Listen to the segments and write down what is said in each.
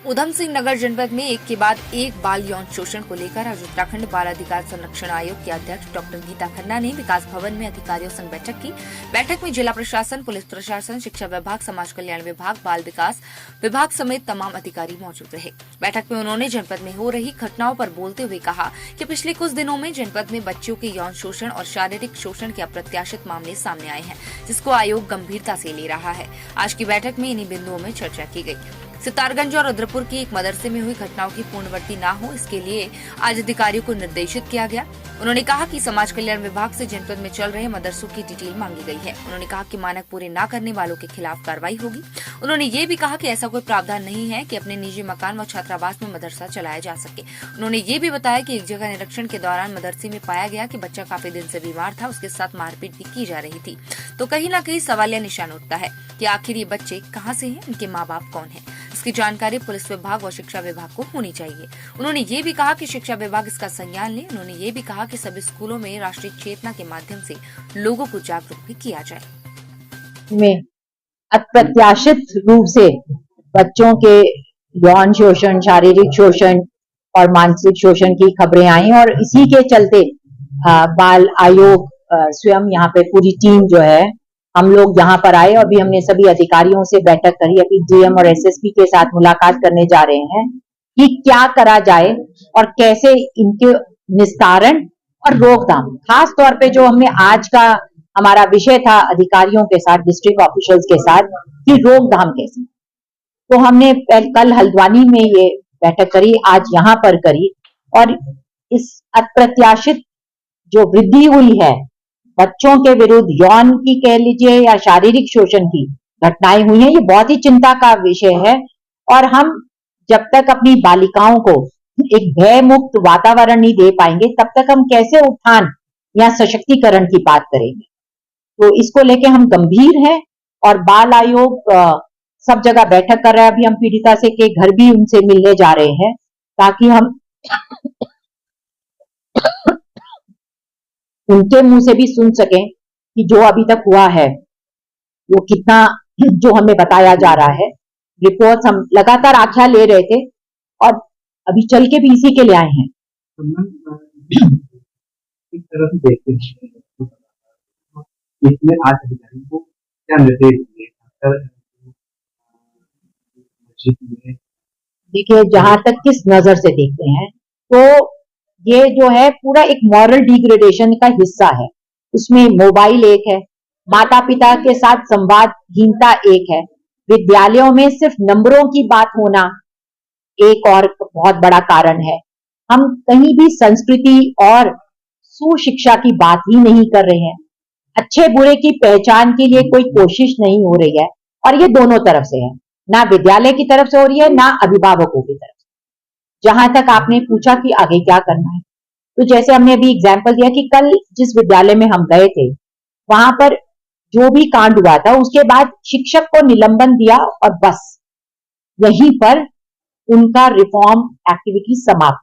उधम सिंह नगर जनपद में एक के बाद एक बाल यौन शोषण को लेकर आज उत्तराखंड बाल अधिकार संरक्षण आयोग के अध्यक्ष डॉक्टर गीता खन्ना ने विकास भवन में अधिकारियों संग बैठक की। बैठक में जिला प्रशासन, पुलिस प्रशासन, शिक्षा विभाग, समाज कल्याण विभाग, बाल विकास विभाग समेत तमाम अधिकारी मौजूद रहे। बैठक में उन्होंने जनपद में हो रही घटनाओं पर बोलते हुए कहा कि पिछले कुछ दिनों में जनपद में बच्चियों के यौन शोषण और शारीरिक शोषण के अप्रत्याशित मामले सामने आए हैं, जिसको आयोग गंभीरता से ले रहा है। आज की बैठक में इन्हीं बिंदुओं में चर्चा की गई। सितारगंज और रुद्रपुर की एक मदरसे में हुई घटनाओं की पुनरावृत्ति न हो, इसके लिए आज अधिकारियों को निर्देशित किया गया। उन्होंने कहा कि समाज कल्याण विभाग से जनपद में चल रहे मदरसों की डिटेल मांगी गई है। उन्होंने कहा कि मानक पूरे न करने वालों के खिलाफ कार्रवाई होगी। उन्होंने ये भी कहा कि ऐसा कोई प्रावधान नहीं है कि अपने निजी मकान व छात्रावास में मदरसा चलाया जा सके। उन्होंने ये भी बताया कि एक जगह निरीक्षण के दौरान मदरसे में पाया गया कि बच्चा काफी दिन से बीमार था, उसके साथ मारपीट भी की जा रही थी। तो कहीं न कहीं सवालिया निशान उठता है कि आखिर ये बच्चे कहाँ से हैं, इनके माँ बाप कौन है। इसकी जानकारी पुलिस विभाग और शिक्षा विभाग को होनी चाहिए। उन्होंने ये भी कहा कि शिक्षा विभाग इसका संज्ञान ले। उन्होंने ये भी कहा कि सभी स्कूलों में राष्ट्रीय चेतना के माध्यम से लोगों को जागरूक भी किया जाए। में अप्रत्याशित रूप से बच्चों के यौन शोषण, शारीरिक शोषण और मानसिक शोषण की खबरें आई और इसी के चलते बाल आयोग स्वयं यहाँ पे पूरी टीम जो है, हम लोग यहाँ पर आए और भी हमने सभी अधिकारियों से बैठक करी। अभी डीएम और एसएसपी के साथ मुलाकात करने जा रहे हैं कि क्या करा जाए और कैसे इनके निस्तारण और रोकथाम, खास तौर पे जो हमने आज का हमारा विषय था अधिकारियों के साथ, डिस्ट्रिक्ट ऑफिशियल्स के साथ, कि रोकथाम कैसे। तो हमने कल हल्द्वानी में ये बैठक करी, आज यहाँ पर करी और इस अप्रत्याशित जो वृद्धि हुई है बच्चों के विरुद्ध यौन की कह लीजिए या शारीरिक शोषण की घटनाएं हुई हैं, ये बहुत ही चिंता का विषय है। और हम जब तक अपनी बालिकाओं को एक भय मुक्त वातावरण नहीं दे पाएंगे, तब तक हम कैसे उत्थान या सशक्तिकरण की बात करेंगे। तो इसको लेके हम गंभीर हैं और बाल आयोग सब जगह बैठक कर रहा है। अभी हम पीड़िता से के घर भी उनसे मिलने जा रहे हैं ताकि हम उनके मुंह से भी सुन सकें कि जो अभी तक हुआ है वो कितना, जो हमें बताया जा रहा है। रिपोर्ट्स हम लगातार आख्या ले रहे थे और अभी चल के भी इसी के लिए आए हैं। इस तरह से देखते हैं इसमें आज अधिकारियों को क्या निर्देश दिए? देखिए, जहां तक किस नजर से देखते हैं तो ये जो है पूरा एक मॉरल डिग्रेडेशन का हिस्सा है। उसमें मोबाइल एक है, माता पिता के साथ संवादहीनता एक है, विद्यालयों में सिर्फ नंबरों की बात होना एक और बहुत बड़ा कारण है। हम कहीं भी संस्कृति और सुशिक्षा की बात ही नहीं कर रहे हैं। अच्छे बुरे की पहचान के लिए कोई कोशिश नहीं हो रही है और ये दोनों तरफ से है, ना विद्यालय की तरफ से हो रही है ना अभिभावकों की तरफ से। जहां तक आपने पूछा कि आगे क्या करना है, तो जैसे हमने अभी एग्जाम्पल दिया कि कल जिस विद्यालय में हम गए थे वहां पर जो भी कांड हुआ था उसके बाद शिक्षक को निलंबन दिया और बस यहीं पर उनका रिफॉर्म एक्टिविटी समाप्त।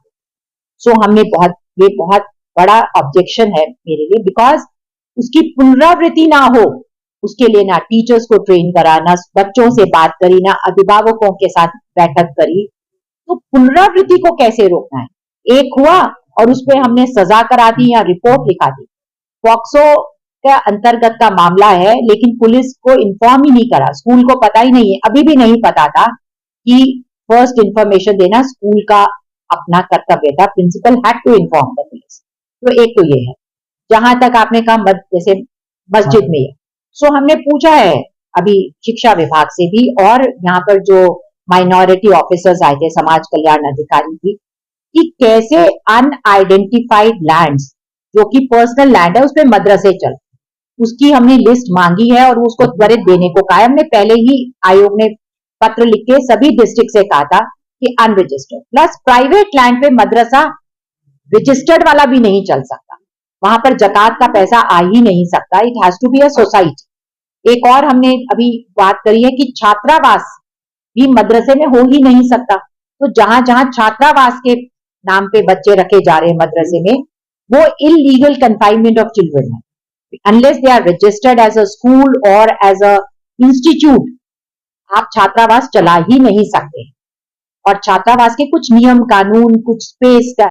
सो हमने ये बहुत बड़ा ऑब्जेक्शन है मेरे लिए, बिकॉज उसकी पुनरावृत्ति ना हो उसके लिए ना टीचर्स को ट्रेन करा, ना बच्चों से बात करी, ना अभिभावकों के साथ बैठक करी। तो पुनरावृत्ति को कैसे रोकना है? एक हुआ और उस पर हमने सजा करा दी या रिपोर्ट लिखा दी। पॉक्सो का अंतर्गत का मामला है, लेकिन पुलिस को इन्फॉर्म ही नहीं करा, स्कूल को पता ही नहीं है, अभी भी नहीं पता था कि फर्स्ट इंफॉर्मेशन देना स्कूल का अपना कर्तव्य था। Principal had to inform the police. तो एक तो ये है। जहां तक आपने कहा जैसे मस्जिद में, सो हमने पूछा है अभी शिक्षा विभाग से भी और यहाँ पर जो माइनॉरिटी ऑफिसर्स आए थे, समाज कल्याण अधिकारी भी, कि कैसे अनआइडेंटिफाइड लैंड्स जो कि पर्सनल लैंड है उस पर मदरसे चल, उसकी हमने लिस्ट मांगी है और उसको त्वरित देने को कहा है। हमने पहले ही आयोग ने पत्र लिख के सभी डिस्ट्रिक्ट से कहा था कि अनरजिस्टर्ड प्लस प्राइवेट लैंड पे मदरसा रजिस्टर्ड वाला भी नहीं चल सकता, वहां पर जकात का पैसा आ ही नहीं सकता, it has to be a society. एक और हमने अभी बात करी है कि छात्रावास भी मदरसे में हो ही नहीं सकता। तो जहां जहां छात्रावास के नाम पे बच्चे रखे जा रहे हैं मदरसे में, वो इलीगल कन्फाइनमेंट ऑफ चिल्ड्रन है। Unless they are registered as a school और एज अ इंस्टीट्यूट, आप छात्रावास चला ही नहीं सकते। और छात्रावास के कुछ नियम कानून, कुछ स्पेस का